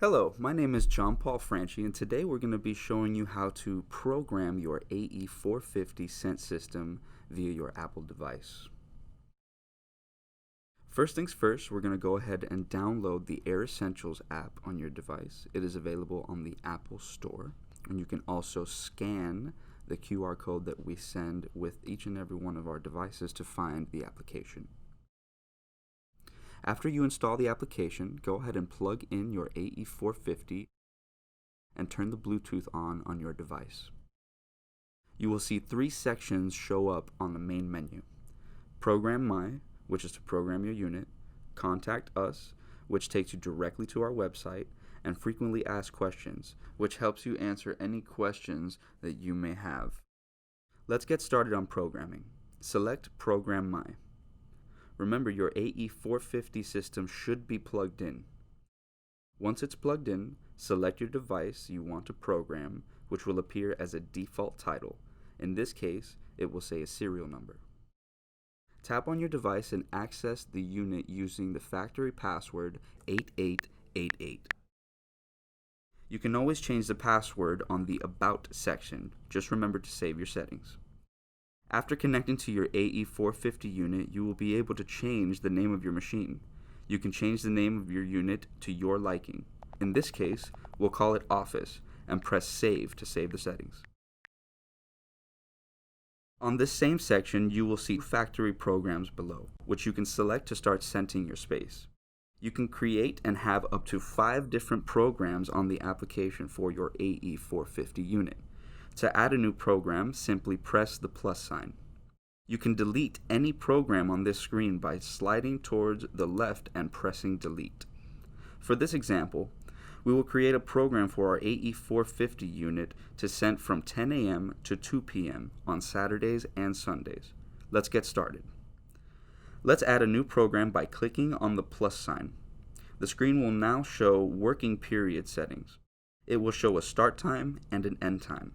Hello, my name is John Paul Franchi, and today we're going to be showing you how to program your AE450 scent system via your Apple device. First things first, we're going to go ahead and download the Air Essentials app on your device. It is available on the Apple Store, and you can also scan the QR code that we send with each and every one of our devices to find the application. After you install the application, go ahead and plug in your AE450 and turn the Bluetooth on your device. You will see three sections show up on the main menu. Program My, which is to program your unit, Contact Us, which takes you directly to our website, and Frequently Asked Questions, which helps you answer any questions that you may have. Let's get started on programming. Select Program My. Remember, your AE450 system should be plugged in. Once it's plugged in, select your device you want to program, which will appear as a default title. In this case, it will say a serial number. Tap on your device and access the unit using the factory password 8888. You can always change the password on the About section. Just remember to save your settings. After connecting to your AE450 unit, you will be able to change the name of your machine. You can change the name of your unit to your liking. In this case, we'll call it Office and press Save to save the settings. On this same section, you will see factory programs below, which you can select to start scenting your space. You can create and have up to 5 different programs on the application for your AE450 unit. To add a new program, simply press the plus sign. You can delete any program on this screen by sliding towards the left and pressing delete. For this example, we will create a program for our AE450 unit to scent from 10 a.m. to 2 p.m. on Saturdays and Sundays. Let's get started. Let's add a new program by clicking on the plus sign. The screen will now show working period settings. It will show a start time and an end time.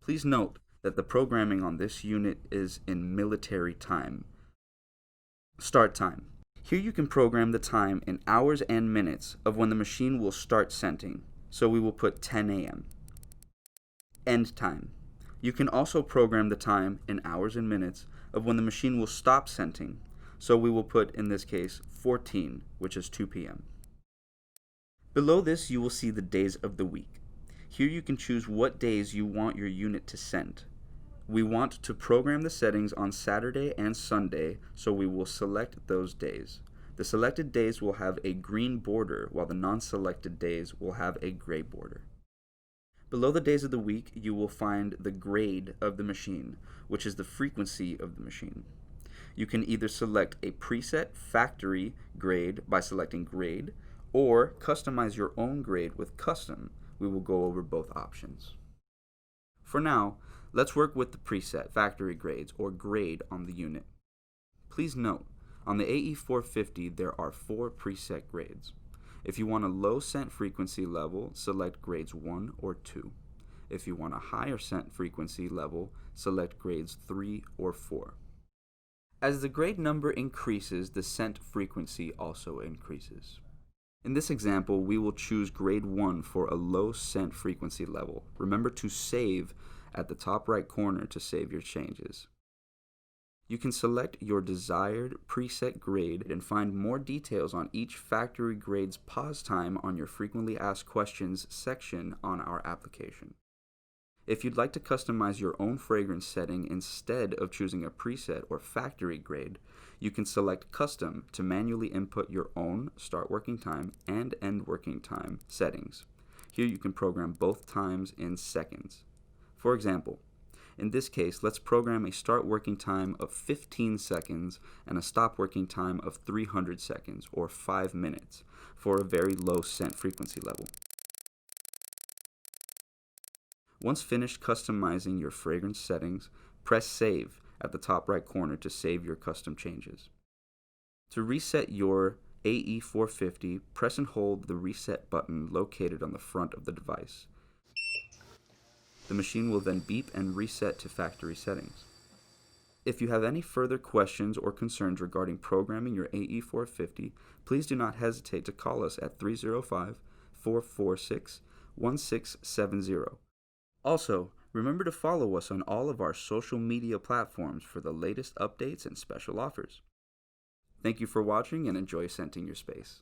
Please note that the programming on this unit is in military time. Start time. Here you can program the time in hours and minutes of when the machine will start scenting, so we will put 10 a.m. End time. You can also program the time in hours and minutes of when the machine will stop scenting, so we will put, in this case, 14, which is 2 p.m. Below this, you will see the days of the week. Here you can choose what days you want your unit to scent. We want to program the settings on Saturday and Sunday, so we will select those days. The selected days will have a green border, while the non-selected days will have a gray border. Below the days of the week, you will find the grade of the machine, which is the frequency of the machine. You can either select a preset factory grade by selecting grade, or customize your own grade with custom. We will go over both options. For now, let's work with the preset factory grades or grade on the unit. Please note, on the AE450 there are 4 preset grades. If you want a low scent frequency level, select grades 1 or 2. If you want a higher scent frequency level, select grades 3 or 4. As the grade number increases, the scent frequency also increases. In this example, we will choose grade 1 for a low scent frequency level. Remember to save at the top right corner to save your changes. You can select your desired preset grade and find more details on each factory grade's pause time on your Frequently Asked Questions section on our application. If you'd like to customize your own fragrance setting instead of choosing a preset or factory grade, you can select Custom to manually input your own start working time and end working time settings. Here you can program both times in seconds. For example, in this case, let's program a start working time of 15 seconds and a stop working time of 300 seconds or 5 minutes for a very low scent frequency level. Once finished customizing your fragrance settings, press Save at the top right corner to save your custom changes. To reset your AE450, press and hold the Reset button located on the front of the device. The machine will then beep and reset to factory settings. If you have any further questions or concerns regarding programming your AE450, please do not hesitate to call us at 305 888-446-1670. Also, remember to follow us on all of our social media platforms for the latest updates and special offers. Thank you for watching and enjoy scenting your space.